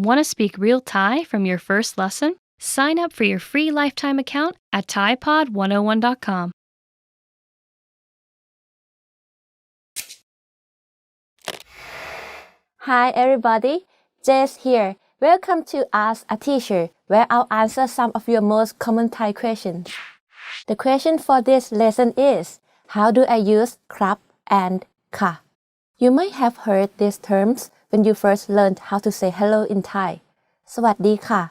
Want to speak real Thai from your first lesson? Sign up for your free lifetime account at ThaiPod101.com. Hi everybody, Jess here. Welcome to Ask a Teacher, where I'll answer some of your most common Thai questions. The question for this lesson is, how do I use krap and ka? You might have heard these terms when you first learned how to say hello in Thai. สวัสดีค่ะ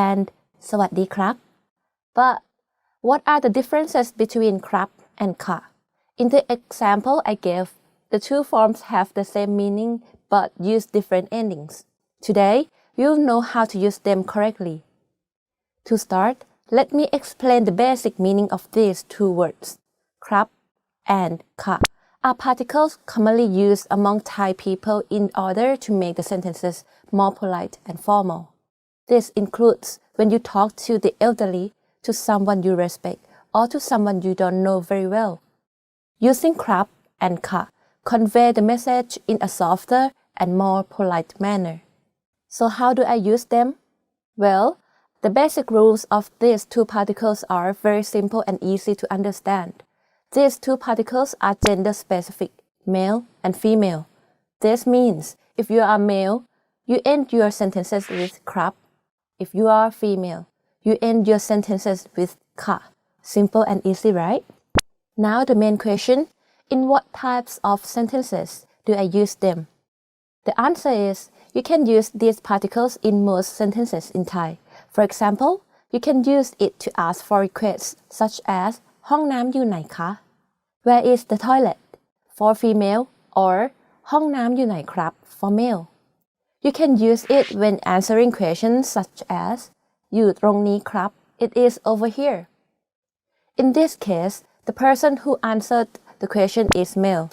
and สวัสดีครับ But what are the differences between krap and ka? In the example I gave, the two forms have the same meaning but use different endings. Today, you'll know how to use them correctly. To start, let me explain the basic meaning of these two words. Krap and ka are particles commonly used among Thai people in order to make the sentences more polite and formal. This includes when you talk to the elderly, to someone you respect, or to someone you don't know very well. Using krap and ka convey the message in a softer and more polite manner. So how do I use them? Well, the basic rules of these two particles are very simple and easy to understand. These two particles are gender specific, male and female. This means if you are male, you end your sentences with krap. If you are female, you end your sentences with ka. Simple and easy, right? Now the main question, in what types of sentences do I use them? The answer is, you can use these particles in most sentences in Thai. For example, you can use it to ask for requests such as ห้องน้ำอยู่ไหนคะ Where is the toilet? For female, or ห้องน้ำอยู่ไหนครับ for male. You can use it when answering questions such as อยู่ตรงนี้ครับ It is over here. In this case, the person who answered the question is male.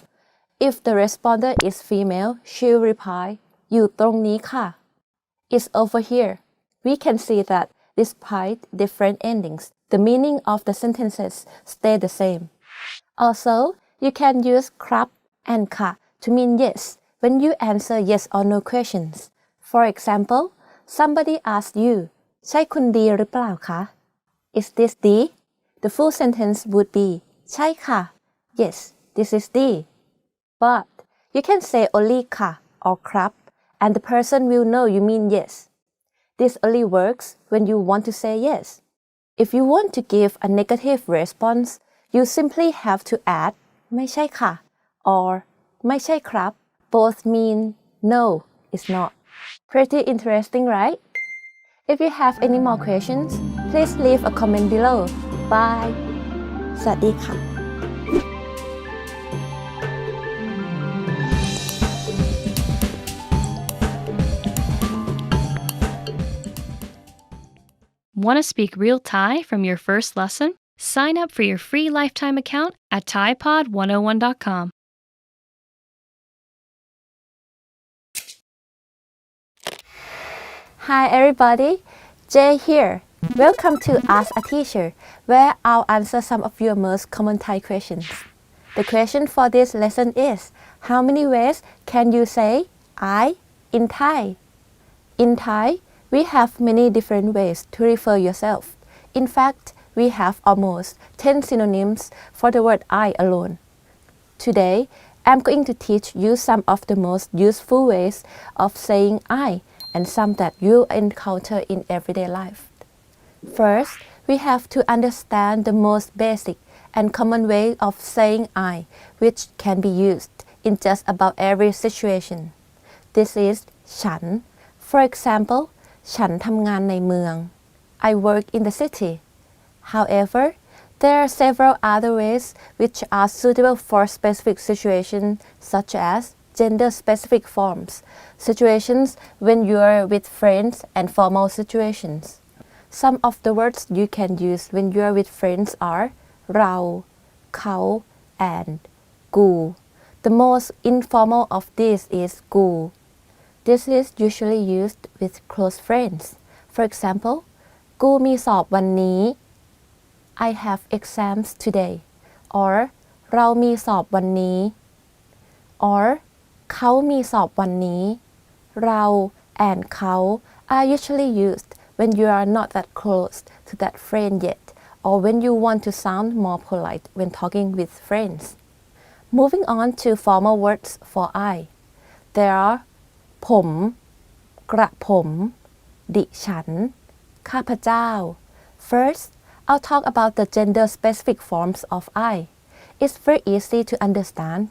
If the responder is female, she'll reply อยู่ตรงนี้ค่ะ It's over here. We can see that despite different endings, the meaning of the sentences stay the same. Also, you can use krap and ka to mean yes when you answer yes or no questions. For example, somebody asks you ใช่คุณดีหรือเปล่าคะ Is this D? The full sentence would be ใช่ค่ะ Yes, this is D. But you can say only ka or krap and the person will know you mean yes. This only works when you want to say yes. If you want to give a negative response, you simply have to add ไม่ใช่ค่ะ or ไม่ใช่ครับ Both mean no, it's not. Pretty interesting, right? If you have any more questions, please leave a comment below. Bye. สวัสดีค่ะ Want to speak real Thai from your first lesson? Sign up for your free lifetime account at ThaiPod101.com. Hi everybody, Jay here. Welcome to Ask a Teacher, where I'll answer some of your most common Thai questions. The question for this lesson is, how many ways can you say I in Thai? In Thai, we have many different ways to refer yourself. In fact, we have almost 10 synonyms for the word I alone. Today, I'm going to teach you some of the most useful ways of saying I and some that you'll encounter in everyday life. First, we have to understand the most basic and common way of saying I, which can be used in just about every situation. This is ฉัน For example, ฉันทำงานในเมือง I work in the city. However, there are several other ways which are suitable for specific situations such as gender-specific forms, situations when you are with friends and formal situations. Some of the words you can use when you are with friends are เรา เขา and กู The most informal of these is กู This is usually used with close friends. For example, กูมีสอบวันนี้ I have exams today. Or เรามีสอบวันนี้ Or เขามีสอบวันนี้ เรา and เขา are usually used when you are not that close to that friend yet, or when you want to sound more polite when talking with friends. Moving on to formal words for I. There are ผม กระผม ดิฉัน ข้าพเจ้า First, I'll talk about the gender-specific forms of I. It's very easy to understand.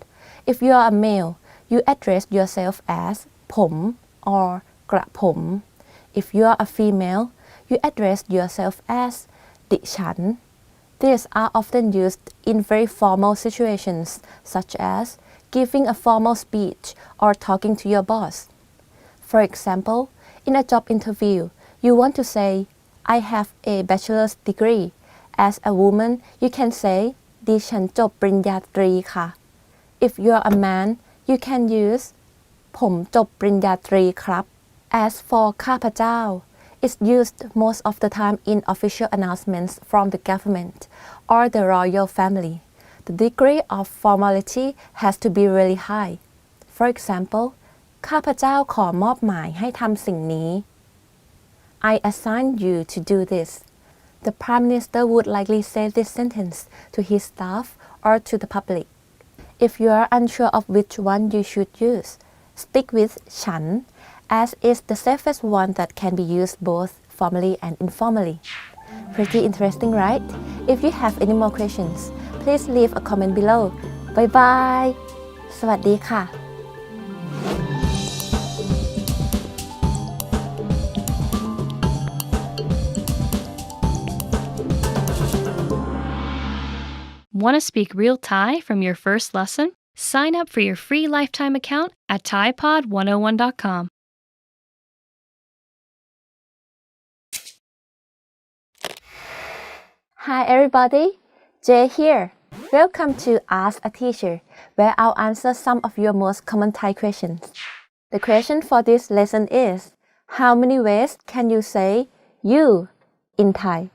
If you are a male, you address yourself as ผม or กระผม If you are a female, you address yourself as ดิฉัน These are often used in very formal situations, such as giving a formal speech or talking to your boss. For example, in a job interview, you want to say, I have a bachelor's degree. As a woman, you can say, ดิฉันจบปริญญาตรีค่ะ If you are a man, you can use ผมจบปริญญาตรีครับ As for ข้าพเจ้า, it's used most of the time in official announcements from the government or the royal family. The degree of formality has to be really high. For example, ข้าพเจ้าขอมอบหมายให้ทำสิ่งนี้ I assign you to do this. The Prime Minister would likely say this sentence to his staff or to the public. If you are unsure of which one you should use, speak with ฉัน as is the safest one that can be used both formally and informally. Pretty interesting, right? If you have any more questions, please leave a comment below. Bye bye สวัสดีค่ะ Want to speak real Thai from your first lesson? Sign up for your free lifetime account at ThaiPod101.com. Hi everybody, Jay here. Welcome to Ask a Teacher, where I'll answer some of your most common Thai questions. The question for this lesson is, how many ways can you say you in Thai?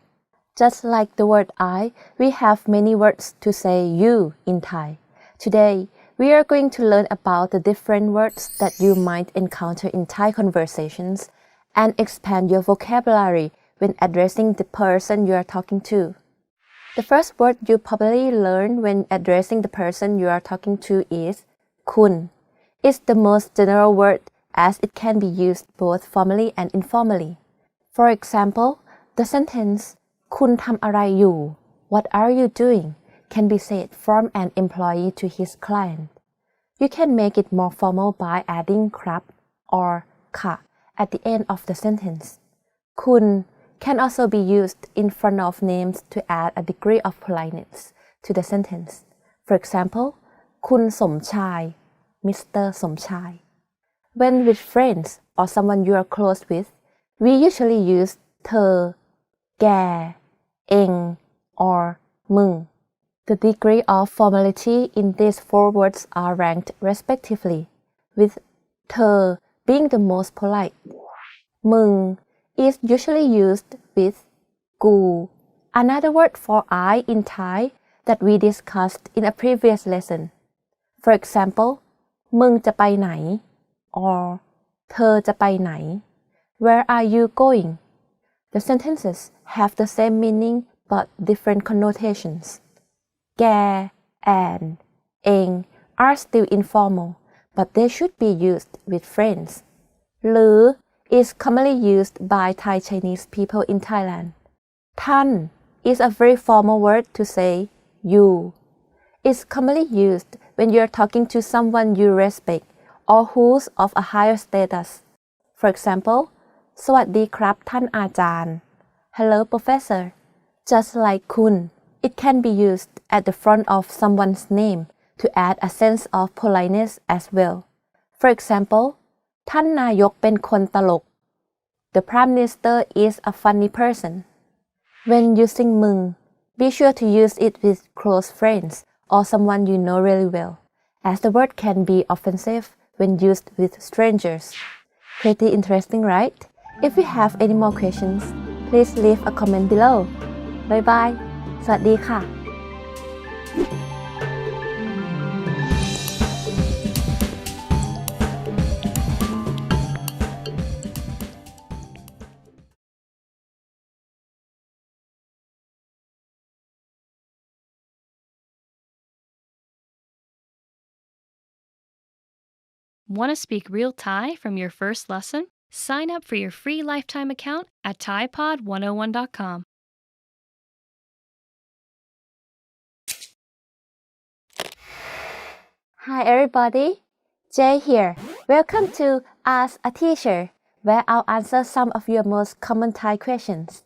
Just like the word I, we have many words to say you in Thai. Today, we are going to learn about the different words that you might encounter in Thai conversations and expand your vocabulary when addressing the person you are talking to. The first word you probably learn when addressing the person you are talking to is คุณ It's the most general word as it can be used both formally and informally. For example, the sentence คุณทำอะไรอยู่ What are you doing? Can be said from an employee to his client. You can make it more formal by adding ครับ or ค่ะ at the end of the sentence. คุณ can also be used in front of names to add a degree of politeness to the sentence. For example, คุณสมชาย Mr. สมชาย When with friends or someone you are close with, we usually use เธอ แก เอง or มึง The degree of formality in these four words are ranked respectively, with เธอ being the most polite. มึง is usually used with กู another word for I in Thai that we discussed in a previous lesson. For example, มึงจะไปไหน or เธอจะไปไหน Where are you going? The sentences have the same meaning but different connotations. แก and เอง are still informal, but they should be used with friends. หรือ is commonly used by Thai Chinese people in Thailand. ท่าน is a very formal word to say you. It's commonly used when you're talking to someone you respect or who's of a higher status. For example, สวัสดีครับท่านอาจารย์ Hello professor. Just like คุณ it can be used at the front of someone's name to add a sense of politeness as well. For example, ท่านนายกเป็นคนตลก The Prime Minister is a funny person. When using มึง be sure to use it with close friends or someone you know really well, as the word can be offensive when used with strangers. Pretty interesting, right? If you have any more questions, please leave a comment below. Bye bye สวัสดีค่ะ Want to speak real Thai from your first lesson? Sign up for your free lifetime account at ThaiPod101.com. Hi everybody, Jay here. Welcome to Ask a Teacher, where I'll answer some of your most common Thai questions.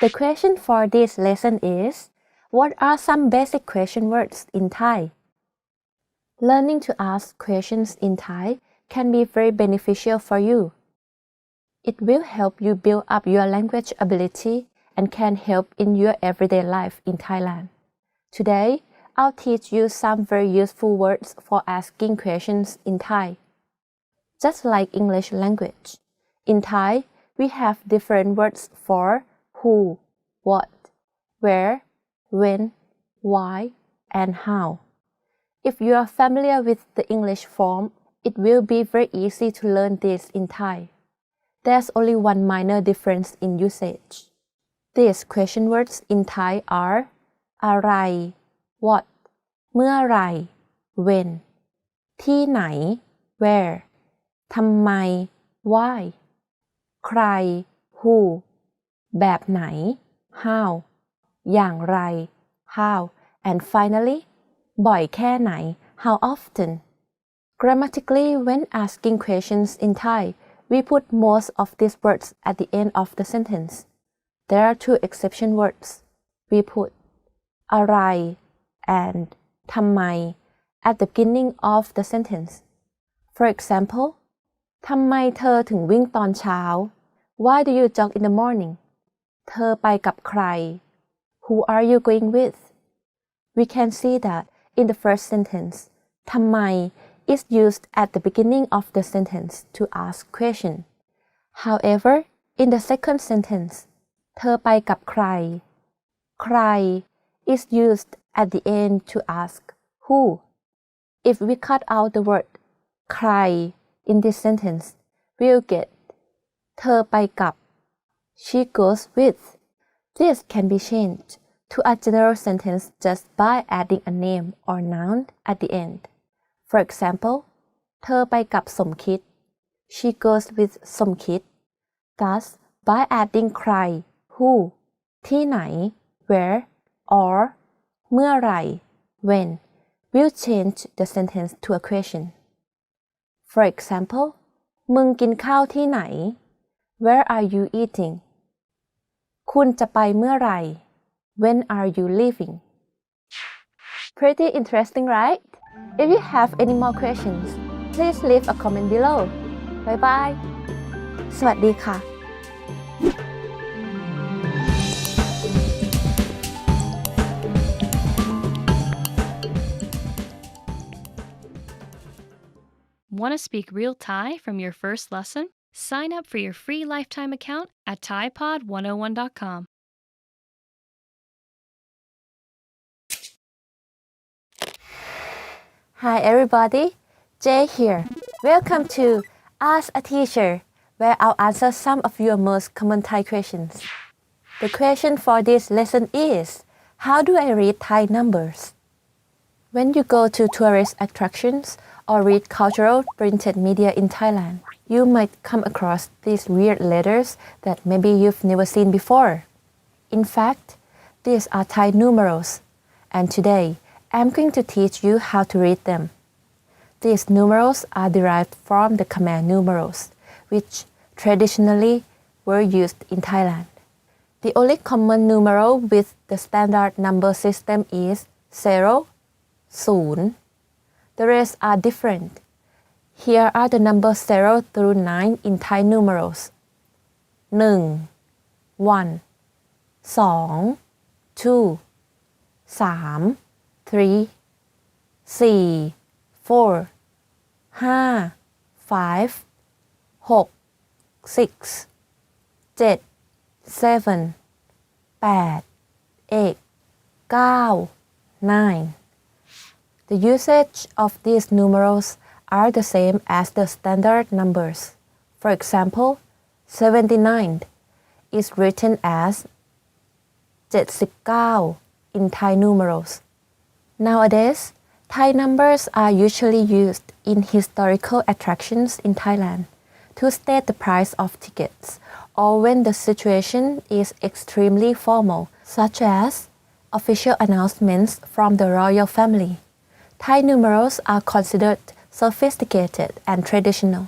The question for this lesson is, what are some basic question words in Thai? Learning to ask questions in Thai can be very beneficial for you. It will help you build up your language ability and can help in your everyday life in Thailand. Today, I'll teach you some very useful words for asking questions in Thai. Just like English language, in Thai, we have different words for who, what, where, when, why, and how. If you are familiar with the English form, it will be very easy to learn this in Thai. There's only one minor difference in usage. These question words in Thai are อะไร what เมื่อไหร่ when ที่ไหน where ทำไม why ใคร who แบบไหน how อย่างไร how and finally บ่อยแค่ไหน how often. Grammatically, when asking questions in Thai, we put most of these words at the end of the sentence. There are two exception words. We put อะไร and ทำไม at the beginning of the sentence. For example, ทำไมเธอถึงวิ่งตอนเช้า Why do you jog in the morning? เธอไปกับใคร Who are you going with? We can see that in the first sentence, ทำไม is used at the beginning of the sentence to ask question. However, in the second sentence, เธอไปกับใคร ใคร is used at the end to ask who. If we cut out the word ใคร in this sentence, we'll get เธอไปกับ she goes with. This can be changed to a general sentence just by adding a name or noun at the end. For example, เธอไปกับสมคิด she goes with สมคิด Thus, by adding ใคร who ที่ไหน where or เมื่อไหร่ when will change the sentence to a question. For example, มึงกินข้าวที่ไหน Where are you eating? คุณจะไปเมื่อไหร่ When are you leaving? Pretty interesting, right? If you have any more questions, please leave a comment below. Bye bye. สวัสดีค่ะ Want to speak real Thai from your first lesson? Sign up for your free lifetime account at ThaiPod101.com. Hi everybody, Jay here. Welcome to Ask a Teacher, where I'll answer some of your most common Thai questions. The question for this lesson is, how do I read Thai numbers? When you go to tourist attractions or read cultural printed media in Thailand, you might come across these weird letters that maybe you've never seen before. In fact, these are Thai numerals, and today I'm going to teach you how to read them. These numerals are derived from the Khmer numerals, which traditionally were used in Thailand. The only common numeral with the standard number system is 0, 0. The rest are different. Here are the numbers 0 through 9 in Thai numerals. 1, 1, 2, 2, 3, 3, 4, 4, 5, 5, 6, 7, 7, 8, 8, 9. The usage of these numerals are the same as the standard numbers. For example, 79 is written as 79 in Thai numerals. Nowadays, Thai numbers are usually used in historical attractions in Thailand to state the price of tickets or when the situation is extremely formal, such as official announcements from the royal family. Thai numerals are considered sophisticated and traditional.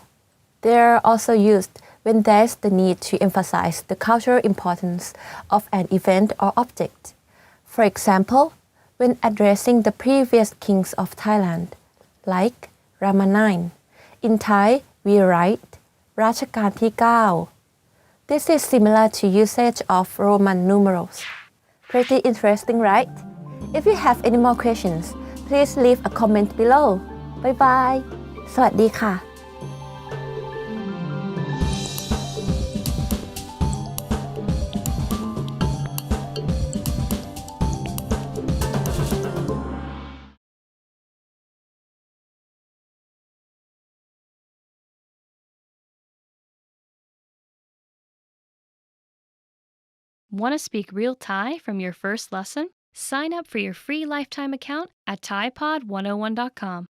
They are also used when there's the need to emphasize the cultural importance of an event or object. For example, when addressing the previous kings of Thailand, like Rama IX. In Thai, we write รัชกาลที่ 9. This is similar to usage of Roman numerals. Pretty interesting, right? If you have any more questions, please leave a comment below. Bye bye. สวัสดีค่ะ Want to speak real Thai from your first lesson? Sign up for your free lifetime account at ThaiPod101.com.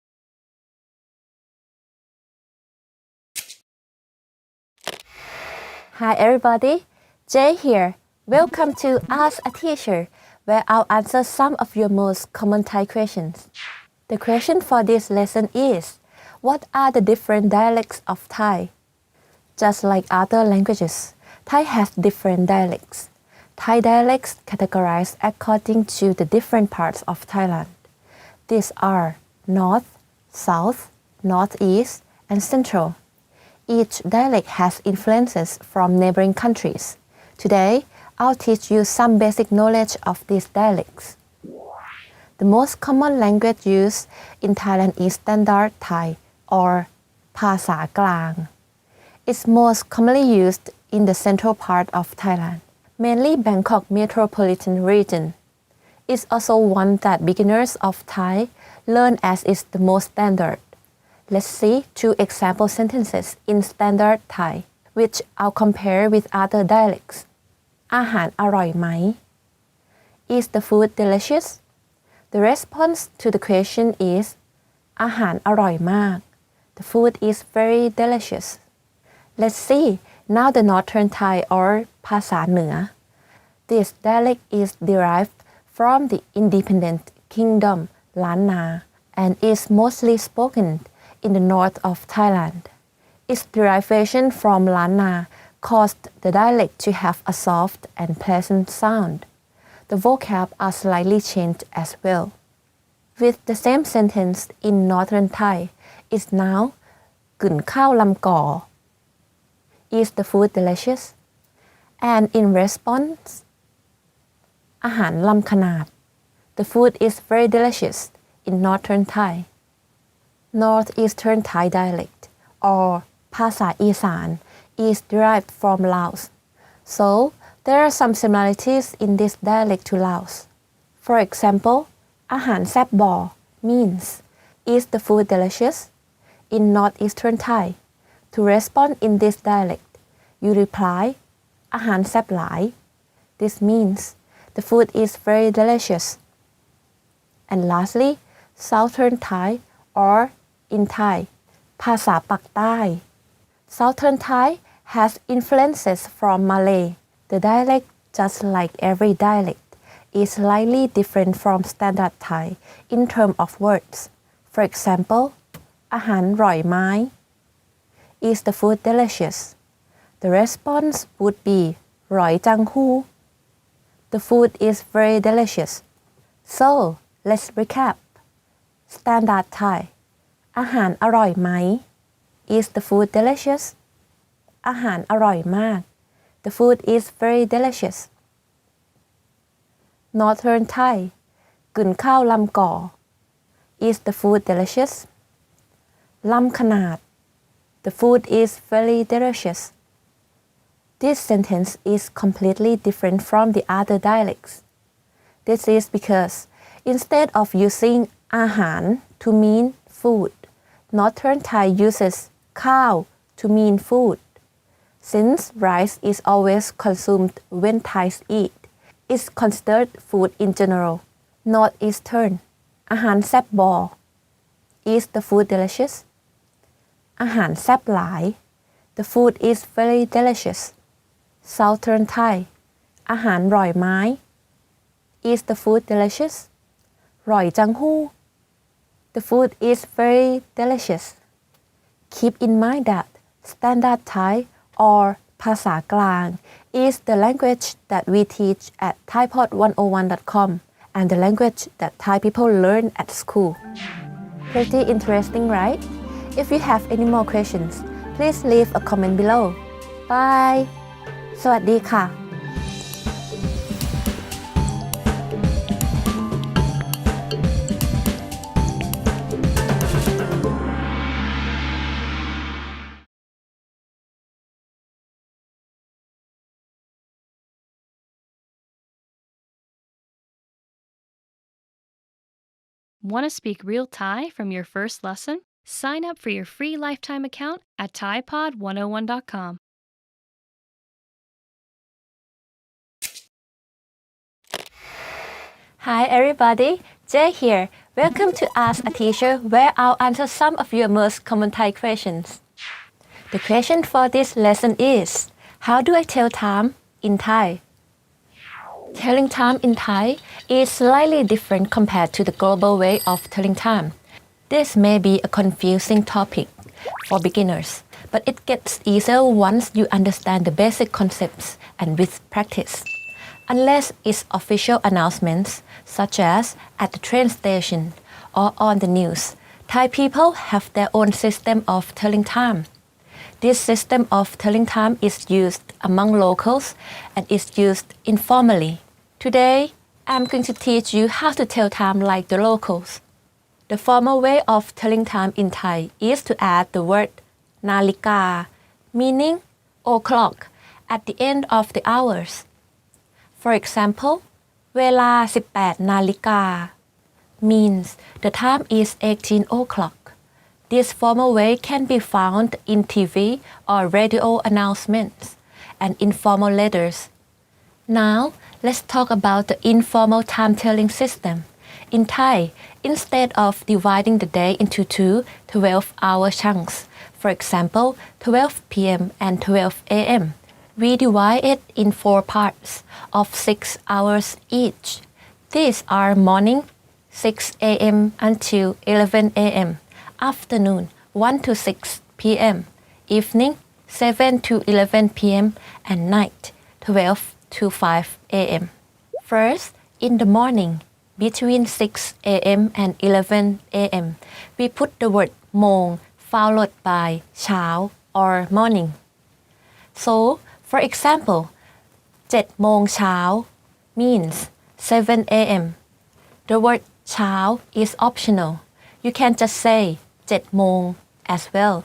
Hi everybody, Jay here. Welcome to Ask a Teacher, where I'll answer some of your most common Thai questions. The question for this lesson is, what are the different dialects of Thai? Just like other languages, Thai has different dialects. Thai dialects categorized according to the different parts of Thailand. These are North, South, Northeast, and Central. Each dialect has influences from neighboring countries. Today, I'll teach you some basic knowledge of these dialects. The most common language used in Thailand is Standard Thai or ภาษากลาง It's most commonly used in the central part of Thailand, mainly Bangkok metropolitan region. It's also one that beginners of Thai learn as is the most standard. Let's see two example sentences in Standard Thai, which I'll compare with other dialects. อาหารอร่อยไหม Is the food delicious? The response to the question is อาหารอร่อยมาก The food is very delicious. Let's see now the Northern Thai or ภาษาเหนือ This dialect is derived from the independent kingdom Lan Na and is mostly spoken in the north of Thailand. Its derivation from Lan Na caused the dialect to have a soft and pleasant sound. The vocab are slightly changed as well. With the same sentence in Northern Thai is now กึ่นข้าวลำก่อ Is the food delicious? And in response อาหารลำขนาด The food is very delicious in Northern Thai. Northeastern Thai dialect or ภาษาอีสาน is derived from Laos. So there are some similarities in this dialect to Laos. For example, อาหารแซ่บบ่ means is the food delicious? In Northeastern Thai, to respond in this dialect, you reply อาหารแซ่บหลาย This means the food is very delicious. And lastly, Southern Thai or in Thai ภาษาปักใต้ Southern Thai has influences from Malay. The dialect, just like every dialect, is slightly different from Standard Thai in terms of words. For example, อาหารร่อยไหม Is the food delicious? The response would be ร่อยจังหู้ The food is very delicious. So, let's recap. Standard Thai อาหารอร่อยไหม Is the food delicious? อาหารอร่อยมาก The food is very delicious. Northern Thai กึ่นข้าวลำก่อ Is the food delicious? ลำขนาด The food is very delicious. This sentence is completely different from the other dialects. This is because instead of using อาหาร to mean food, Northern Thai uses ข้าว to mean food. Since rice is always consumed when Thais eat, it's considered food in general. Northeastern อาหารแซ่บบ่ Is the food delicious อาหารแซ่บหลาย The food is very delicious Southern Thai อาหารร่อยไหม Is the food delicious ร่อยจังหู้ The food is very delicious Keep in mind that Standard Thai or ภาษากลาง is the language that we teach at thaipod101.com and the language that Thai people learn at school. Pretty interesting, right? If you have any more questions, please leave a comment below. Bye! สวัสดีค่ะ Want to speak real Thai from your first lesson? Sign up for your free lifetime account at thaipod101.com. Hi everybody, Jay here. Welcome to Ask a Teacher where I'll answer some of your most common Thai questions. The question for this lesson is, how do I tell time in Thai? Telling time in Thai is slightly different compared to the global way of telling time. This may be a confusing topic for beginners, but it gets easier once you understand the basic concepts and with practice. Unless it's official announcements, such as at the train station or on the news, Thai people have their own system of telling time. This system of telling time is used among locals and is used informally. Today, I'm going to teach you how to tell time like the locals. The formal way of telling time in Thai is to add the word นาฬิกา meaning o'clock at the end of the hours. For example, เวลา 18 นาฬิกา means the time is 18 o'clock. This formal way can be found in TV or radio announcements and informal letters. Now, let's talk about the informal time-telling system. In Thai, instead of dividing the day into two 12-hour chunks, for example, 12 p.m. and 12 a.m., we divide it in 4 parts of 6 hours each. These are morning, 6 a.m. until 11 a.m., afternoon, 1 to 6 p.m., evening, 7 to 11 p.m., and night, 12 to 5 a.m. First, in the morning, between 6 a.m. and 11 a.m., we put the word โมง followed by เช้า or morning. So, for example, 7 โมงเช้า means 7 a.m. The word เช้า is optional. You can just say 7 โมง as well.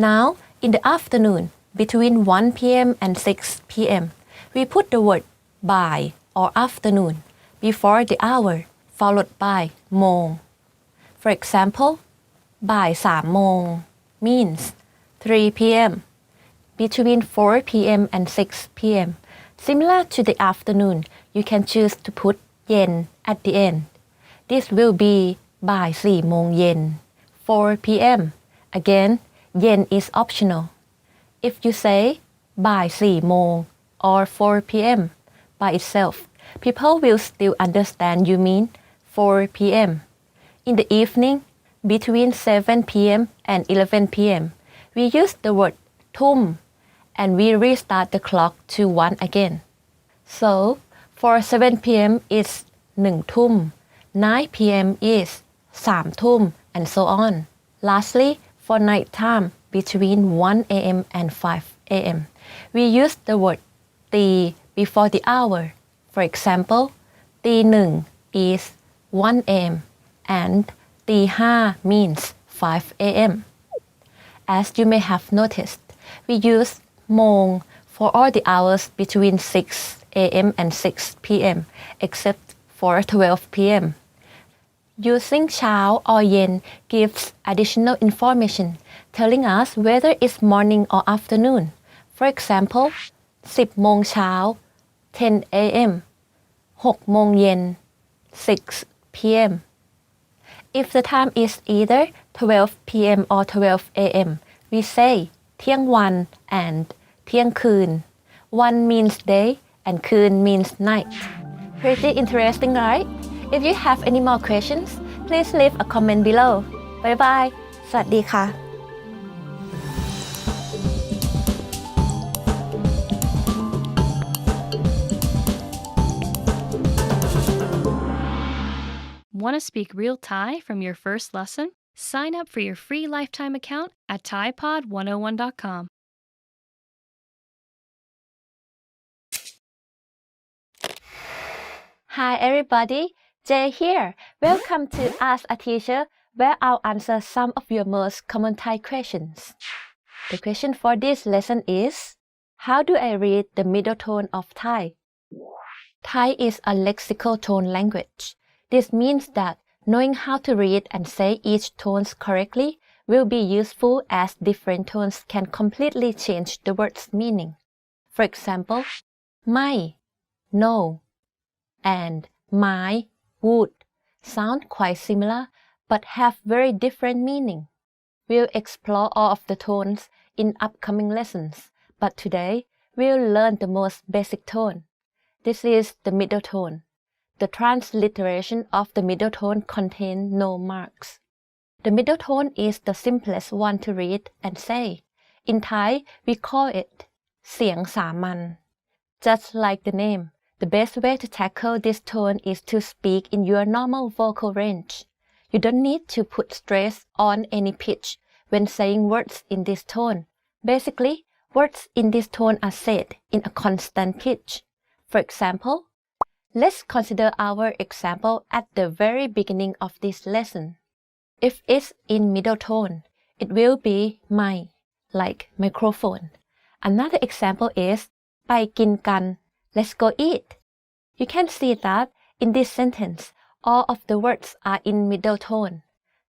Now, in the afternoon, between 1 p.m. and 6 p.m., we put the word บ่าย or afternoon before the hour, followed by โมง For example, บ่าย 3 โมง means 3 p.m. Between 4 p.m. and 6 p.m. Similar to the afternoon, you can choose to put เย็น at the end. This will be บ่าย 4 โมงเย็น 4 p.m. Again, เย็น is optional. If you say บ่าย 4 โมง or 4 p.m. by itself, people will still understand you mean 4 p.m. In the evening, between 7 p.m. and 11 p.m., we use the word ทุ่ม and we restart the clock to 1 again. So, for 7 p.m. is 1 ทุ่ม 9 p.m. is 3 ทุ่ม and so on. Lastly, for night time between 1 a.m. and 5 a.m., we use the word ตี before the hour. For example, ตี 1 is 1 a.m. and ตี 5 means 5 a.m. As you may have noticed, we use โมง for all the hours between 6 a.m. and 6 p.m. except for 12 p.m. Using เช้า or เย็น gives additional information telling us whether it's morning or afternoon. For example, 10 โมงเช้า 10 a.m. 6 โมงเย็น 6 p.m. If the time is either 12 p.m. or 12 a.m., we say เที่ยงวัน and เที่ยงคืน One means day and คืน means night. Pretty interesting, right? If you have any more questions, please leave a comment below. Bye bye. สวัสดีค่ะ Want to speak real Thai from your first lesson? Sign up for your free lifetime account at ThaiPod101.com. Hi everybody, Jay here. Welcome to Ask a Teacher, where I'll answer some of your most common Thai questions. The question for this lesson is, how do I read the middle tone of Thai? Thai is a lexical tone language. This means that knowing how to read and say each tone correctly will be useful as different tones can completely change the word's meaning. For example, ไม่ no and my would sound quite similar but have very different meaning. We'll explore all of the tones in upcoming lessons, but today we'll learn the most basic tone. This is the middle tone. The transliteration of the middle tone contains no marks. The middle tone is the simplest one to read and say. In Thai, we call it เสียงสามัญ Just like the name, the best way to tackle this tone is to speak in your normal vocal range. You don't need to put stress on any pitch when saying words in this tone. Basically, words in this tone are said in a constant pitch. For example, let's consider our example at the very beginning of this lesson. If it's in middle tone, it will be ไม่ like microphone. Another example is ไปกินกัน let's go eat. You can see that in this sentence, all of the words are in middle tone.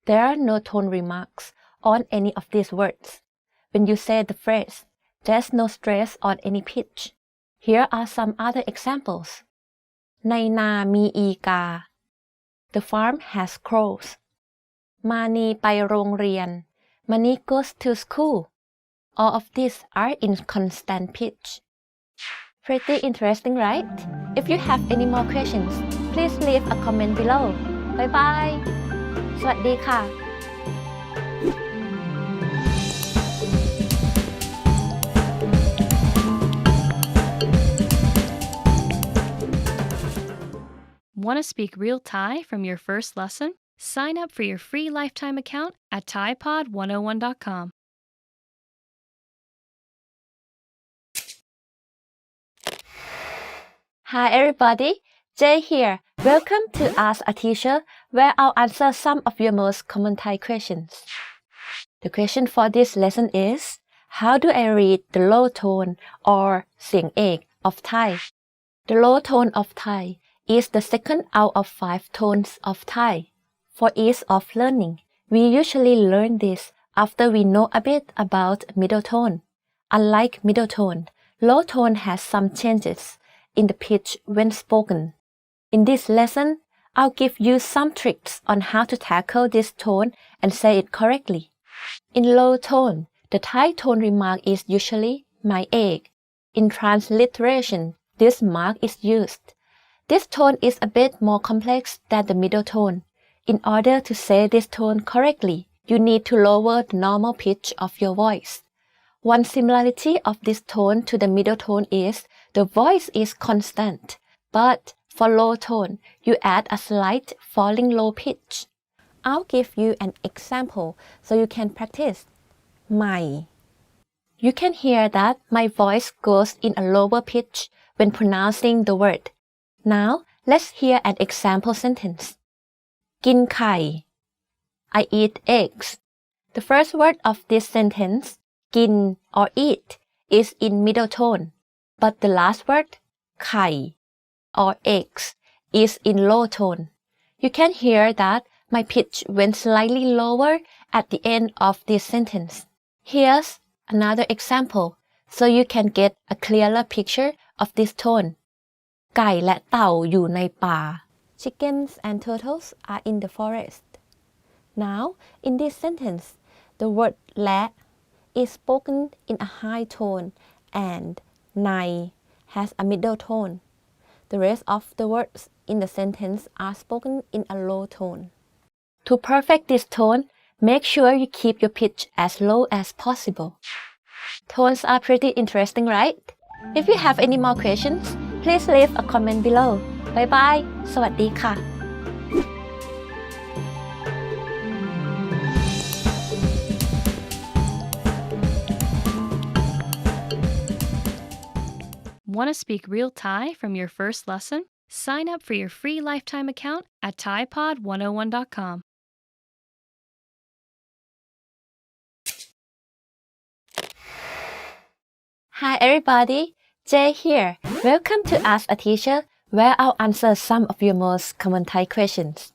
There are no tone remarks on any of these words. When you say the phrase, there's no stress on any pitch. Here are some other examples. ในนามีอีกา The farm has crows. มานีไปโรงเรียน Mani goes to school. All of these are in constant pitch. Pretty interesting, right? If you have any more questions, please leave a comment below. Bye bye. สวัสดีค่ะ Want to speak real Thai from your first lesson? Sign up for your free lifetime account at ThaiPod101.com. Hi everybody, Jay here. Welcome to Ask a Teacher, where I'll answer some of your most common Thai questions. The question for this lesson is, how do I read the low tone or เสียงเอก of Thai? The low tone of Thai is the second out of 5 tones of Thai. For ease of learning, we usually learn this after we know a bit about middle tone. Unlike middle tone, low tone has some changes in the pitch when spoken. In this lesson, I'll give you some tricks on how to tackle this tone and say it correctly. In low tone, the Thai tone remark is usually หมายเอก In transliteration, this mark is used. This tone is a bit more complex than the middle tone. In order to say this tone correctly, you need to lower the normal pitch of your voice. One similarity of this tone to the middle tone is the voice is constant, but for low tone, you add a slight falling low pitch. I'll give you an example so you can practice. ใหม่ You can hear that my voice goes in a lower pitch when pronouncing the word. Now, let's hear an example sentence. กินไข่ I eat eggs. The first word of this sentence, กิน or eat, is in middle tone, but the last word, ไข่ or eggs, is in low tone. You can hear that my pitch went slightly lower at the end of this sentence. Here's another example, so you can get a clearer picture of this tone. ไก่และเต่าอยู่ในป่า Chickens and turtles are in the forest. Now, in this sentence, the word และ is spoken in a high tone and ใน has a middle tone. The rest of the words in the sentence are spoken in a low tone. To perfect this tone, make sure you keep your pitch as low as possible. Tones are pretty interesting, right? If you have any more questions, please leave a comment below. Bye bye สวัสดีค่ะ Want to speak real Thai from your first lesson? Sign up for your free lifetime account at ThaiPod101.com. Hi everybody, Jay here. Welcome to Ask a Teacher, where I'll answer some of your most common Thai questions.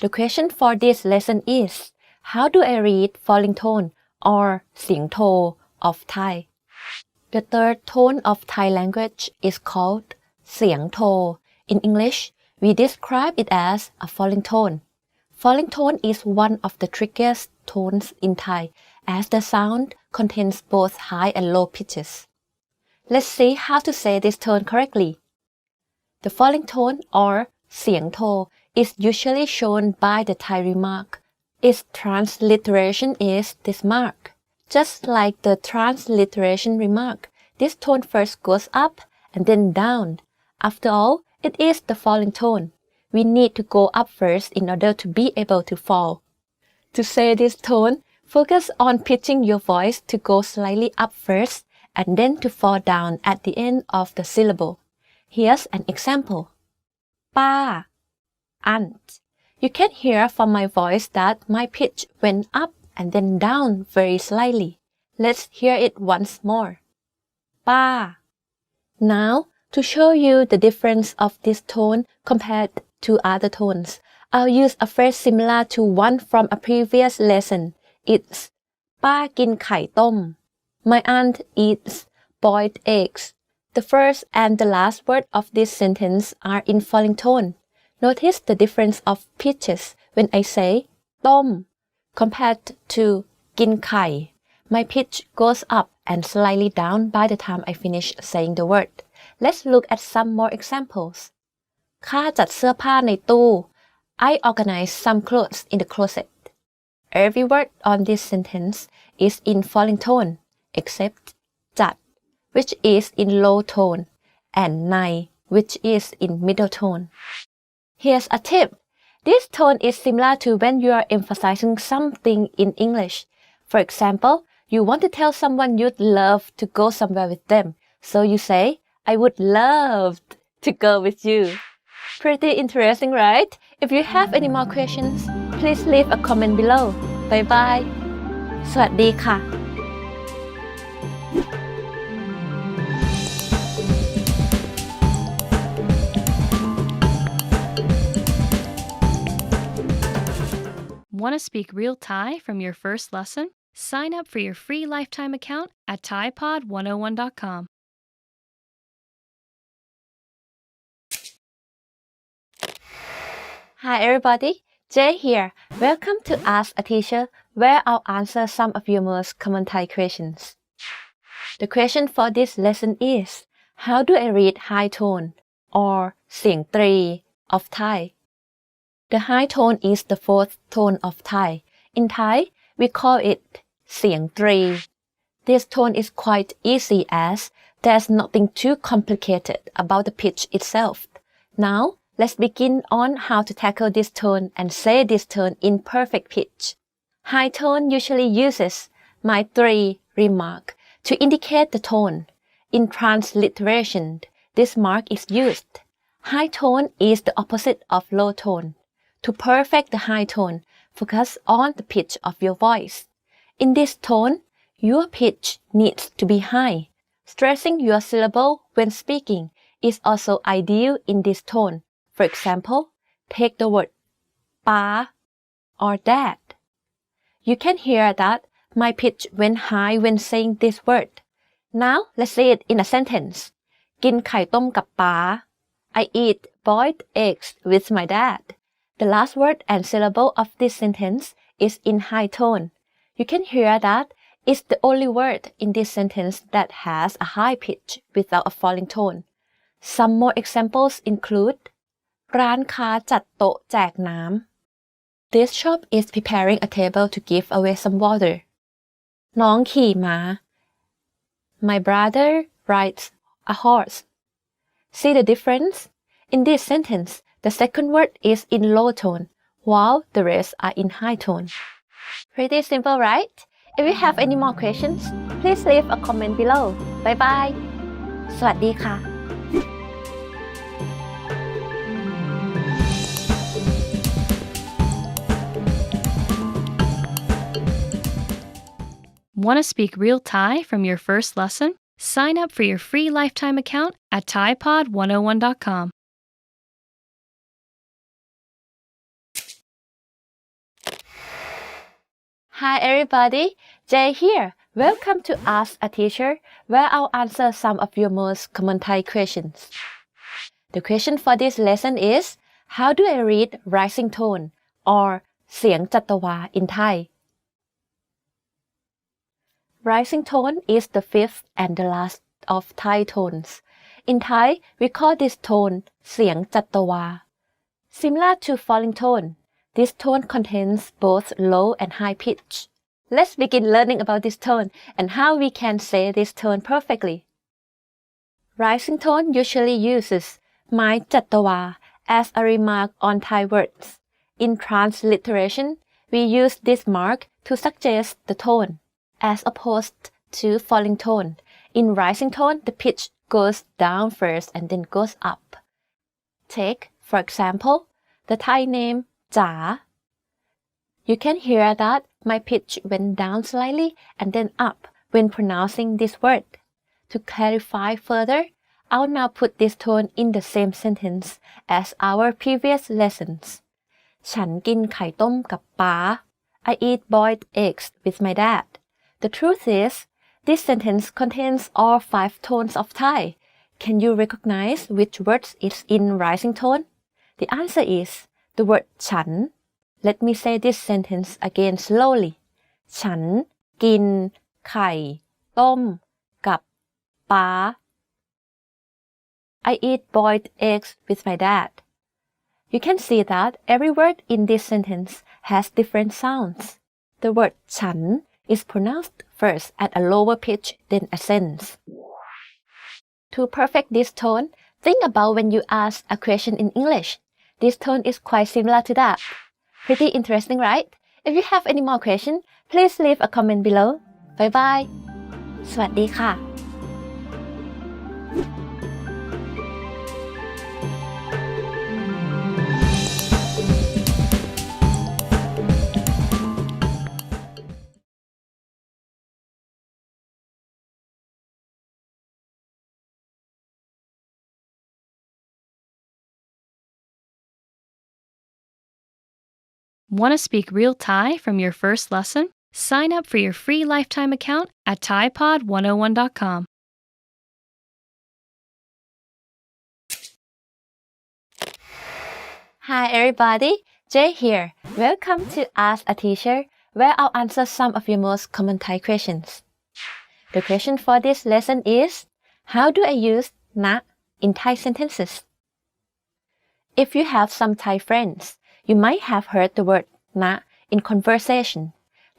The question for this lesson is, how do I read falling tone or เสียงโท of Thai? The third tone of Thai language is called เสียงโท In English, we describe it as a falling tone. Falling tone is one of the trickiest tones in Thai, as the sound contains both high and low pitches. Let's see how to say this tone correctly. The falling tone or เสียงโท is usually shown by the Thai remark. Its transliteration is this mark. Just like the transliteration remark, this tone first goes up and then down. After all, it is the falling tone. We need to go up first in order to be able to fall. To say this tone, focus on pitching your voice to go slightly up first and then to fall down at the end of the syllable. Here's an example. ป้า aunt. You can hear from my voice that my pitch went up and then down very slightly. Let's hear it once more. ป้า Now, to show you the difference of this tone compared to other tones, I'll use a phrase similar to one from a previous lesson. It's ป้ากินไข่ต้ม My aunt eats boiled eggs. The first and the last word of this sentence are in falling tone. Notice the difference of pitches when I say ต้ม compared to กินไข่ My pitch goes up and slightly down by the time I finish saying the word. Let's look at some more examples. ข้าจัดเสื้อผ้าในตู้ I organize some clothes in the closet. Every word on this sentence is in falling tone, except จัด which is in low tone, and ใน which is in middle tone. Here's a tip. This tone is similar to when you are emphasizing something in English. For example, you want to tell someone you'd love to go somewhere with them. So you say, I would love to go with you. Pretty interesting, right? If you have any more questions, please leave a comment below. Bye bye. สวัสดีค่ะ Want to speak real Thai from your first lesson? Sign up for your free lifetime account at ThaiPod101.com. Hi everybody, Jay here. Welcome to Ask a Teacher, where I'll answer some of your most common Thai questions. The question for this lesson is, how do I read high tone or เสียงตรี of Thai? The high tone is the fourth tone of Thai. In Thai, we call it เสียงตรี This tone is quite easy as there's nothing too complicated about the pitch itself. Now, let's begin on how to tackle this tone and say this tone in perfect pitch. High tone usually uses my 3 remark to indicate the tone. In transliteration, this mark is used. High tone is the opposite of low tone. To perfect the high tone, focus on the pitch of your voice. In this tone, your pitch needs to be high. Stressing your syllable when speaking is also ideal in this tone. For example, take the word ป้า or dad. You can hear that my pitch went high when saying this word. Now, let's say it in a sentence. กินไข่ต้มกับป้า I eat boiled eggs with my dad. The last word and syllable of this sentence is in high tone. You can hear that it's the only word in this sentence that has a high pitch without a falling tone. Some more examples include ร้านค้าจัดโต๊ะแจกน้ำ This shop is preparing a table to give away some water. น้องขี่ม้า My brother rides a horse. See the difference? In this sentence, the second word is in low tone, while the rest are in high tone. Pretty simple, right? If you have any more questions, please leave a comment below. Bye bye. สวัสดีค่ะ Want to speak real Thai from your first lesson? Sign up for your free lifetime account at ThaiPod101.com. Hi everybody, Jay here. Welcome to Ask a Teacher, where I'll answer some of your most common Thai questions. The question for this lesson is, how do I read rising tone or เสียงจัตวา in Thai? Rising tone is the fifth and the last of Thai tones. In Thai, we call this tone เสียงจัตวา Similar to falling tone, this tone contains both low and high pitch. Let's begin learning about this tone and how we can say this tone perfectly. Rising tone usually uses ไม้จัตวา as a remark on Thai words. In transliteration, we use this mark to suggest the tone, as opposed to falling tone. In rising tone, the pitch goes down first and then goes up. Take, for example, the Thai name จ๋า You can hear that my pitch went down slightly and then up when pronouncing this word. To clarify further, I'll now put this tone in the same sentence as our previous lessons. ฉันกินไข่ต้มกับป๊า I eat boiled eggs with my dad. The truth is, this sentence contains all 5 tones of Thai. Can you recognize which words is in rising tone? The answer is the word ฉัน Let me say this sentence again slowly. ฉันกินไข่ต้มกับป๊า I eat boiled eggs with my dad. You can see that every word in this sentence has different sounds. The word ฉัน is pronounced first at a lower pitch than accents. To perfect this tone, think about when you ask a question in English. This tone is quite similar to that. Pretty interesting, right? If you have any more questions, please leave a comment below. Bye bye. สวัสดีค่ะ Want to speak real Thai from your first lesson? Sign up for your free lifetime account at ThaiPod101.com. Hi everybody, Jay here. Welcome to Ask a Teacher, where I'll answer some of your most common Thai questions. The question for this lesson is, how do I use นะ in Thai sentences? If you have some Thai friends, you might have heard the word นะ in conversation.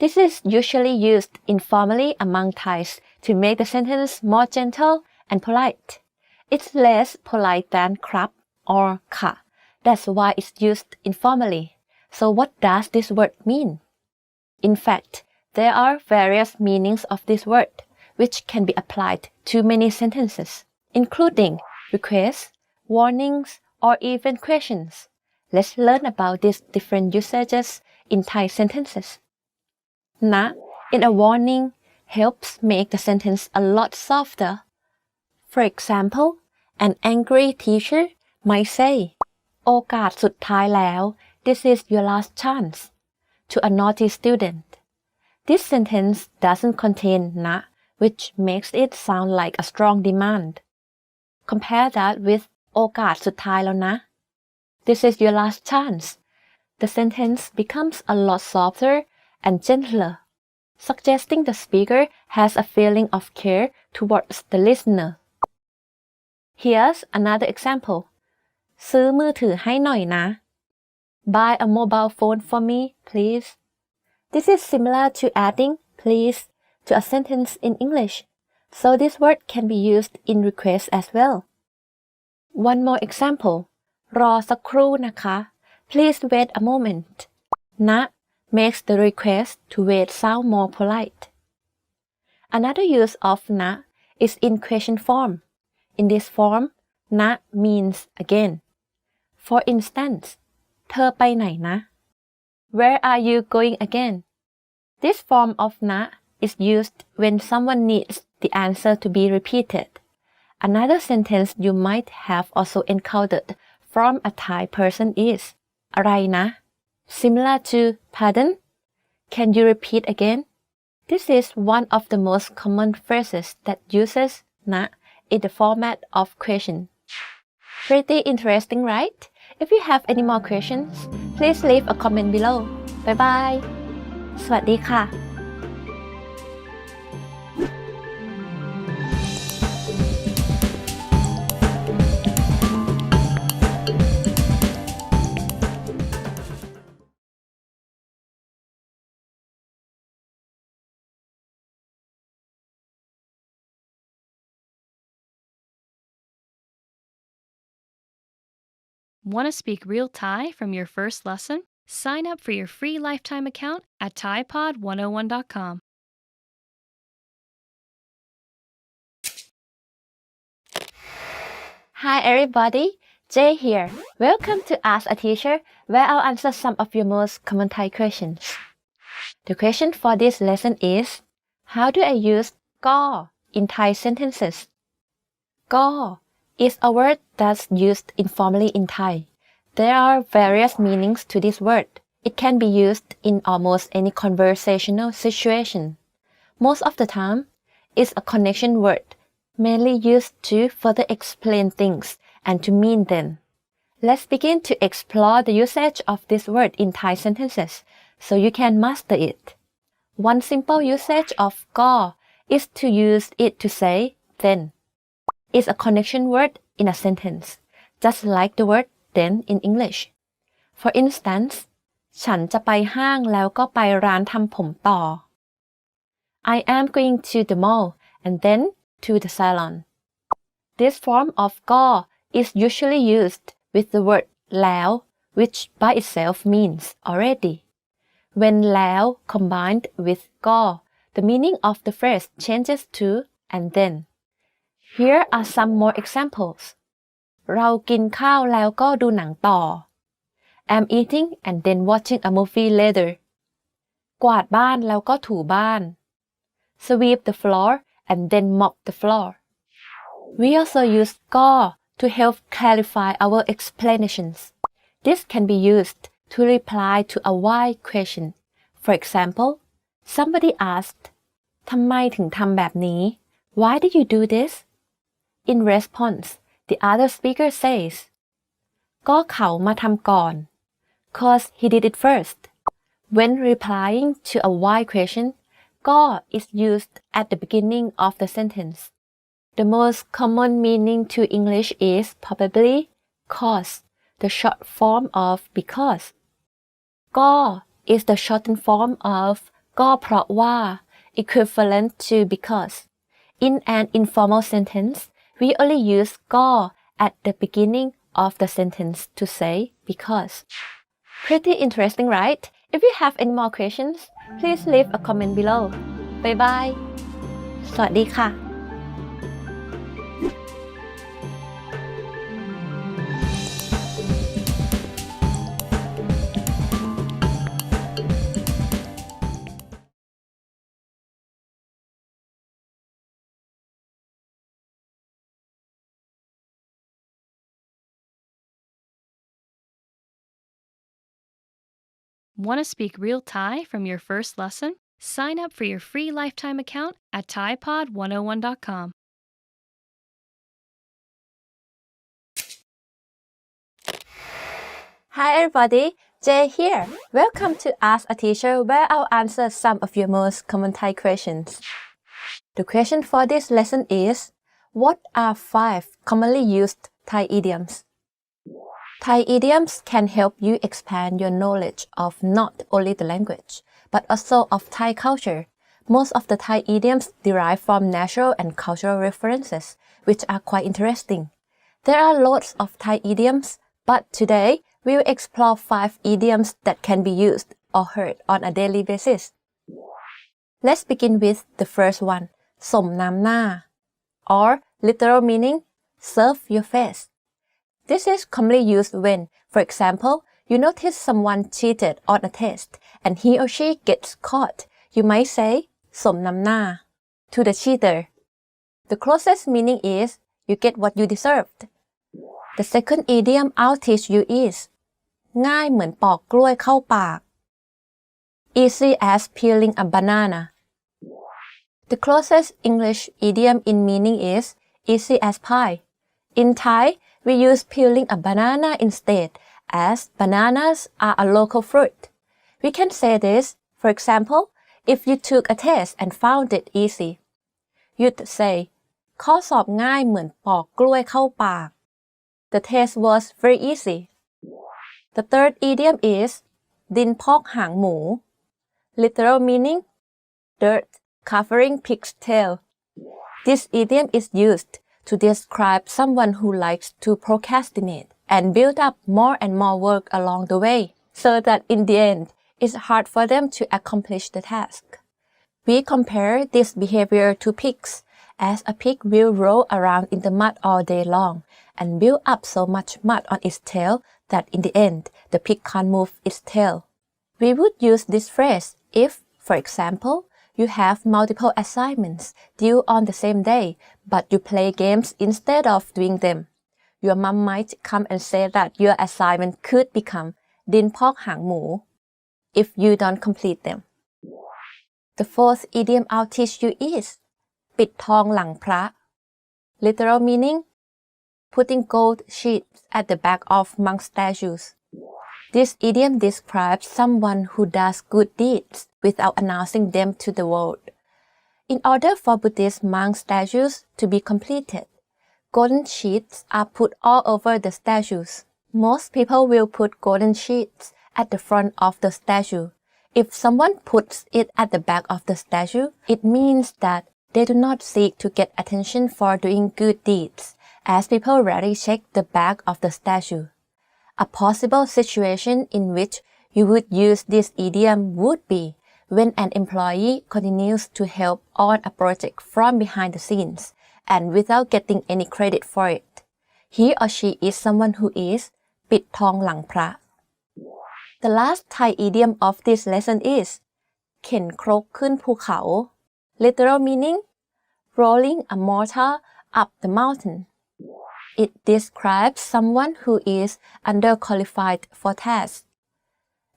This is usually used informally among Thais to make the sentence more gentle and polite. It's less polite than ครับ or ค่ะ. That's why it's used informally. So what does this word mean? In fact, there are various meanings of this word, which can be applied to many sentences, including requests, warnings, or even questions. Let's learn about these different usages in Thai sentences. นะ in a warning helps make the sentence a lot softer. For example, an angry teacher might say, โอกาสสุดท้ายแล้ว This is your last chance, to a naughty student. This sentence doesn't contain นะ which makes it sound like a strong demand. Compare that with โอกาสสุดท้ายแล้วนะ This is your last chance. the sentence becomes a lot softer and gentler, suggesting the speaker has a feeling of care towards the listener. Here's another example. ซื้อมือถือให้หน่อยนะ Buy a mobile phone for me, please. This is similar to adding please to a sentence in English, so this word can be used in request as well. One more example. รอสักครู่นะคะ Please wait a moment. นะ makes the request to wait sound more polite. Another use of นะ is in question form. In this form, นะ means again. For instance, เธอไปไหนนะ Where are you going again? This form of นะ is used when someone needs the answer to be repeated. Another sentence you might have also encountered from a Thai person is อะไรนะ Similar to pardon? Can you repeat again? This is one of the most common phrases that uses นะ in the format of question. Pretty interesting, right? If you have any more questions, please leave a comment below. Bye bye. สวัสดีค่ะ Want to speak real Thai from your first lesson? Sign up for your free lifetime account at ThaiPod101.com. Hi everybody, Jay here. Welcome to Ask a Teacher, where I'll answer some of your most common Thai questions. The question for this lesson is, how do I use ก็ in Thai sentences? ก็ is a word that's used informally in Thai. There are various meanings to this word. It can be used in almost any conversational situation. Most of the time, it's a connection word, mainly used to further explain things and to mean them. Let's begin to explore the usage of this word in Thai sentences so you can master it. One simple usage of ก็ is to use it to say then. It's a connection word in a sentence, just like the word then in English. For instance, ฉันจะไปห้างแล้วก็ไปร้านทำผมต่อ I am going to the mall and then to the salon. This form of ก็ is usually used with the word แล้ว which by itself means already. When แล้ว combined with ก็ the meaning of the phrase changes to and then. Here are some more examples. เรากินข้าวแล้วก็ดูหนังต่อ I'm eating and then watching a movie later. กวาดบ้านแล้วก็ถูบ้าน Sweep the floor and then mop the floor. We also use ก็ to help clarify our explanations. This can be used to reply to a why question. For example, somebody asked, ทำไมถึงทำแบบนี้ Why did you do this? In response, the other speaker says, ก็เขามาทำก่อน cause he did it first. When replying to a why question, ก็ is used at the beginning of the sentence. The most common meaning to English is probably cause, the short form of because. ก็ is the shortened form of ก็เพราะว่า equivalent to because. In an informal sentence, we only use ก็ at the beginning of the sentence to say because. Pretty interesting, right? If you have any more questions, please leave a comment below. Bye bye. สวัสดีค่ะ Want to speak real Thai from your first lesson? Sign up for your free lifetime account at ThaiPod101.com. Hi everybody, Jay here. Welcome to Ask a Teacher, where I'll answer some of your most common Thai questions. The question for this lesson is, what are 5 commonly used Thai idioms? Thai idioms can help you expand your knowledge of not only the language, but also of Thai culture. Most of the Thai idioms derive from natural and cultural references, which are quite interesting. There are lots of Thai idioms, but today we'll explore 5 idioms that can be used or heard on a daily basis. Let's begin with the first one, สมน้ำหน้า or literal meaning, serve your face. This is commonly used when, for example, you notice someone cheated on a test and he or she gets caught. You might say สมน้ำหน้า to the cheater. The closest meaning is you get what you deserved. The second idiom I'll teach you is ง่ายเหมือนปอกกล้วยเข้าปาก easy as peeling a banana. The closest English idiom in meaning is easy as pie. In Thai, we use peeling a banana instead, as bananas are a local fruit. We can say this, for example, if you took a test and found it easy. You'd say, ข้อสอบง่ายเหมือนปอกกล้วยเข้าปาก The test was very easy. The third idiom is ดินพอกหางหมู Literal meaning, dirt covering pig's tail. This idiom is used to describe someone who likes to procrastinate and build up more and more work along the way, so that in the end, it's hard for them to accomplish the task. We compare this behavior to pigs, as a pig will roll around in the mud all day long and build up so much mud on its tail that in the end, the pig can't move its tail. We would use this phrase if, for example, you have multiple assignments due on the same day, but you play games instead of doing them. Your mom might come and say that your assignment could become ดินพอกหางหมู if you don't complete them. The fourth idiom I'll teach you is ปิดทองหลังพระ Literal meaning, putting gold sheets at the back of monk statues. This idiom describes someone who does good deeds without announcing them to the world. In order for Buddhist monk statues to be completed, golden sheets are put all over the statues. Most people will put golden sheets at the front of the statue. If someone puts it at the back of the statue, it means that they do not seek to get attention for doing good deeds, as people rarely check the back of the statue. A possible situation in which you would use this idiom would be when an employee continues to help on a project from behind the scenes and without getting any credit for it. He or she is someone who is ปิดทองหลังพระ The last Thai idiom of this lesson is เข็นครกขึ้นภูเขา Literal meaning, rolling a mortar up the mountain. It describes someone who is underqualified for tasks.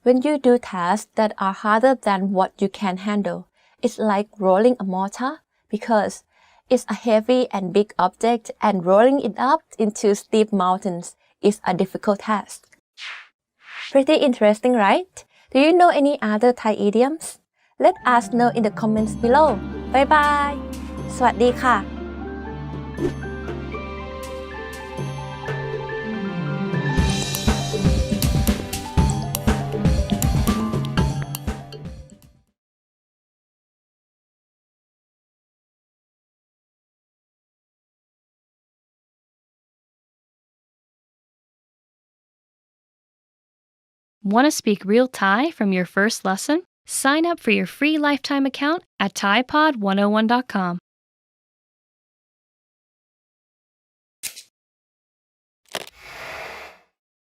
When you do tasks that are harder than what you can handle, it's like rolling a mortar because it's a heavy and big object and rolling it up into steep mountains is a difficult task. Pretty interesting, right? Do you know any other Thai idioms? Let us know in the comments below. Bye bye! สวัสดีค่ะ Want to speak real Thai from your first lesson? Sign up for your free lifetime account at ThaiPod101.com.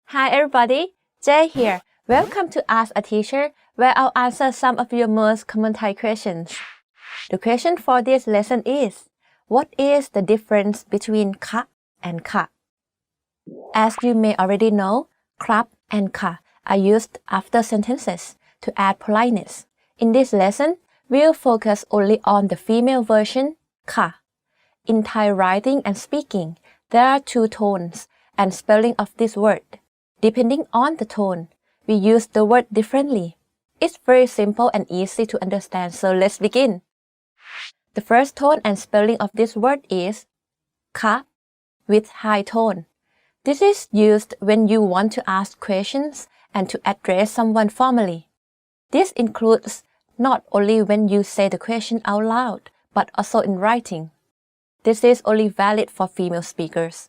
Hi everybody, Jay here. Welcome to Ask a Teacher, where I'll answer some of your most common Thai questions. The question for this lesson is, what is the difference between ka and ka? As you may already know, krap and ka are used after sentences to add politeness. In this lesson, we'll focus only on the female version, ka. In Thai writing and speaking, there are 2 tones and spelling of this word. Depending on the tone, we use the word differently. It's very simple and easy to understand, so let's begin. The first tone and spelling of this word is ka with high tone. This is used when you want to ask questions and to address someone formally. This includes not only when you say the question out loud, but also in writing. This is only valid for female speakers.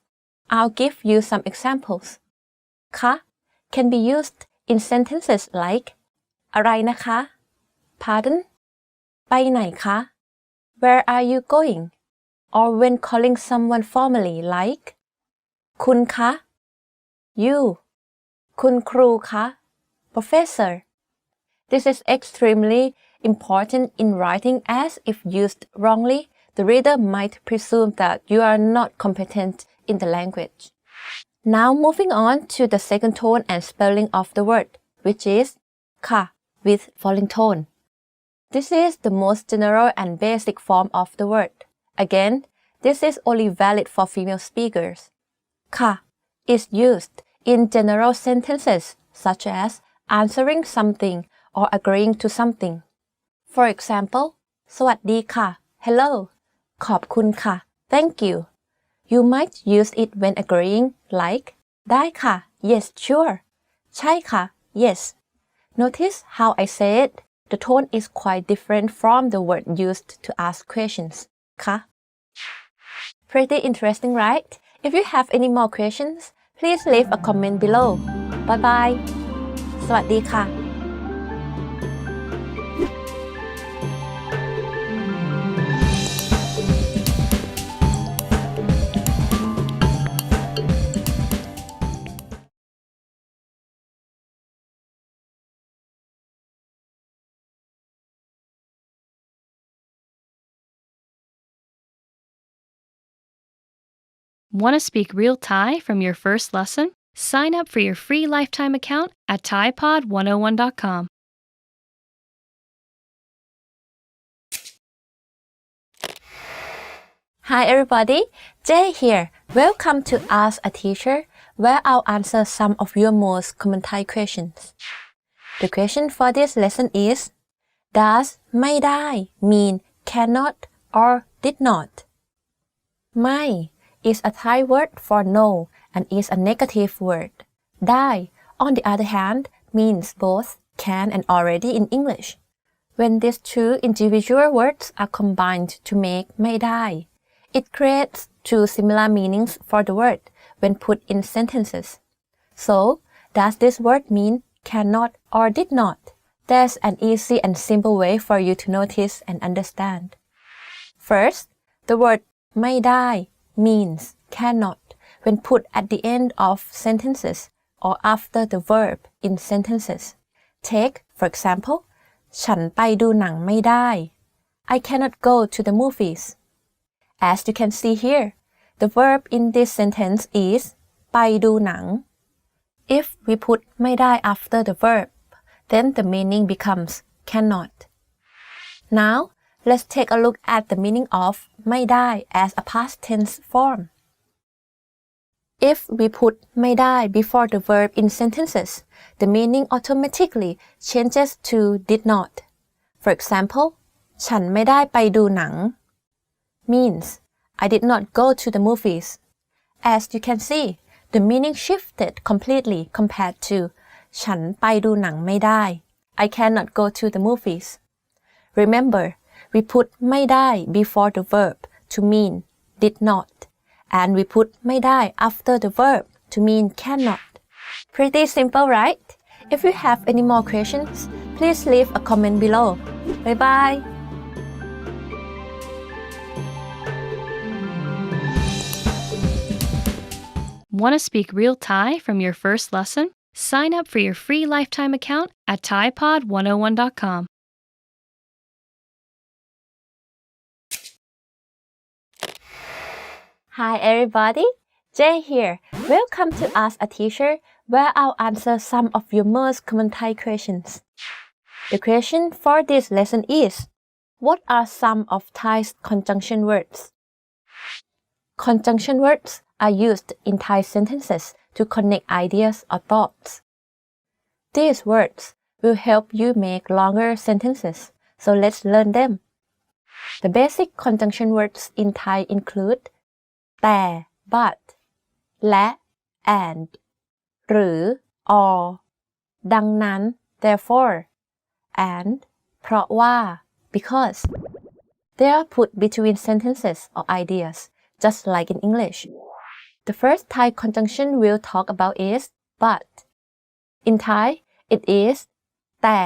I'll give you some examples. Ka can be used in sentences like อะไรนะคะ Pardon? ไปไหนคะ Where are you going? Or when calling someone formally like คุณคะ You คุณครูคะ Professor. This is extremely important in writing as if used wrongly, the reader might presume that you are not competent in the language. Now moving on to the second tone and spelling of the word, which is ka with falling tone. This is the most general and basic form of the word. Again, this is only valid for female speakers. Ka is used in general sentences such as answering something or agreeing to something. For example, สวัสดีค่ะ Hello. ขอบคุณค่ะ Thank you. You might use it when agreeing like ได้ค่ะ Yes, sure. ใช่ค่ะ Yes. Notice how I said the tone is quite different from the word used to ask questions. ค่ะ Pretty interesting, right? If you have any more questions, please leave a comment below. Bye bye. สวัสดีค่ะ Want to speak real Thai from your first lesson? Sign up for your free lifetime account at ThaiPod101.com. Hi everybody, Jay here. Welcome to Ask a Teacher, where I'll answer some of your most common Thai questions. The question for this lesson is, does ไม่ได้ mean cannot or did not? ไม่ is a Thai word for no and is a negative word. ได้ on the other hand, means both can and already in English. When these two individual words are combined to make ไม่ได้ it creates two similar meanings for the word when put in sentences. So, does this word mean cannot or did not? There's an easy and simple way for you to notice and understand. First, the word ไม่ได้ means cannot when put at the end of sentences or after the verb in sentences. Take, for example, ฉันไปดูหนังไม่ได้ I cannot go to the movies. As you can see here, the verb in this sentence is ไปดูหนัง. If we put ไม่ได้ after the verb, then the meaning becomes cannot. Now, let's take a look at the meaning of ไม่ได้ as a past tense form. If we put ไม่ได้ before the verb in sentences, the meaning automatically changes to did not. For example, ฉันไม่ได้ไปดูหนัง means I did not go to the movies. As you can see, the meaning shifted completely compared to ฉันไปดูหนังไม่ได้ I cannot go to the movies. Remember, we put ไม่ได้ before the verb to mean did not, and we put ไม่ได้ after the verb to mean cannot. Pretty simple, right? If you have any more questions, please leave a comment below. Bye bye. Want to speak real Thai from your first lesson? Sign up for your free lifetime account at ThaiPod101.com. Hi everybody, Jay here. Welcome to Ask a Teacher, where I'll answer some of your most common Thai questions. The question for this lesson is, what are some of Thai's conjunction words? Conjunction words are used in Thai sentences to connect ideas or thoughts. These words will help you make longer sentences, so let's learn them. The basic conjunction words in Thai include แต่ but และ and หรือ or ดังนั้น therefore and เพราะว่า because. They are put between sentences or ideas, just like in English. The first Thai conjunction we'll talk about is but. In Thai, it is แต่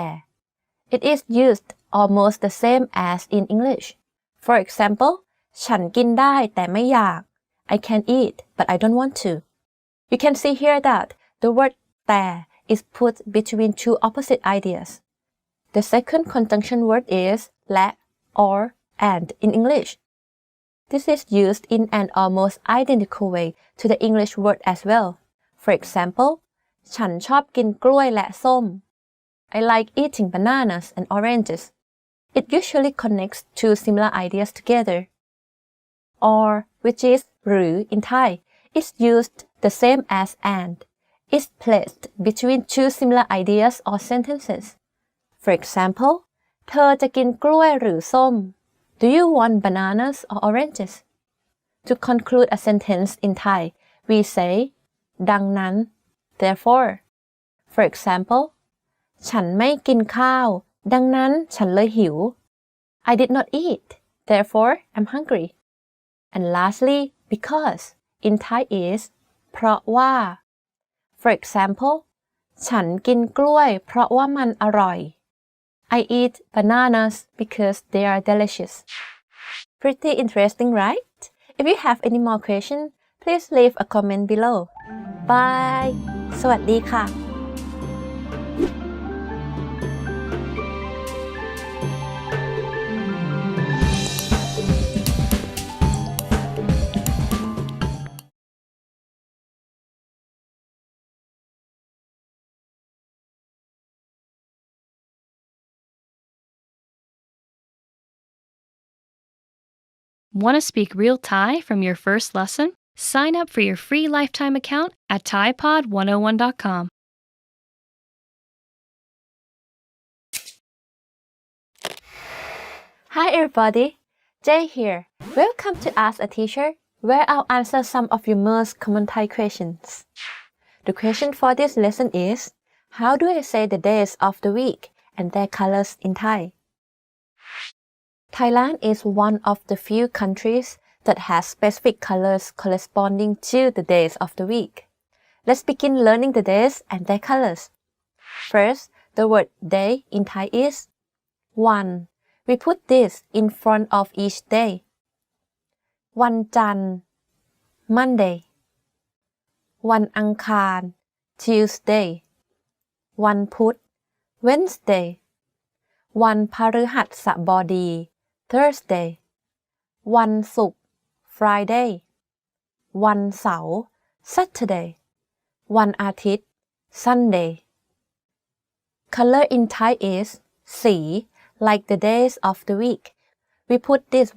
It is used almost the same as in English. For example, ฉันกินได้แต่ไม่อยาก I can eat, but I don't want to. You can see here that the word แต่ is put between two opposite ideas. The second conjunction word is และ or and in English. This is used in an almost identical way to the English word as well. For example, ฉันชอบกินกล้วยและส้ม I like eating bananas and oranges. It usually connects two similar ideas together. Or, which is หรือ in Thai, is used the same as and. It's placed between two similar ideas or sentences. For example, เธอจะกินกล้วยหรือส้ม Do you want bananas or oranges? To conclude a sentence in Thai, we say ดังนั้น therefore. For example, ฉันไม่กินข้าวดังนั้นฉันเลยหิว I did not eat, therefore I'm hungry. And lastly, because in Thai is เพราะว่า For example, ฉันกินกล้วยเพราะว่ามันอร่อย I eat bananas because they are delicious. Pretty interesting, right? If you have any more questions, please leave a comment below. Bye! สวัสดีค่ะ Want to speak real Thai from your first lesson? Sign up for your free lifetime account at ThaiPod101.com. Hi everybody, Jay here. Welcome to Ask a Teacher, where I'll answer some of your most common Thai questions. The question for this lesson is, how do I say the days of the week and their colors in Thai? Thailand is one of the few countries that has specific colors corresponding to the days of the week. Let's begin learning the days and their colors. First, the word day in Thai is วัน. We put this in front of each day. วันจันทร์ Monday. วันอังคาร Tuesday. วันพุธ Wednesday. วันพฤหัสบดี Thursday. วันศุกร์ Friday. วันเสาร์ Saturday. วันอาทิตย์ Sunday. Color in Thai is สี like the days of the week. We put this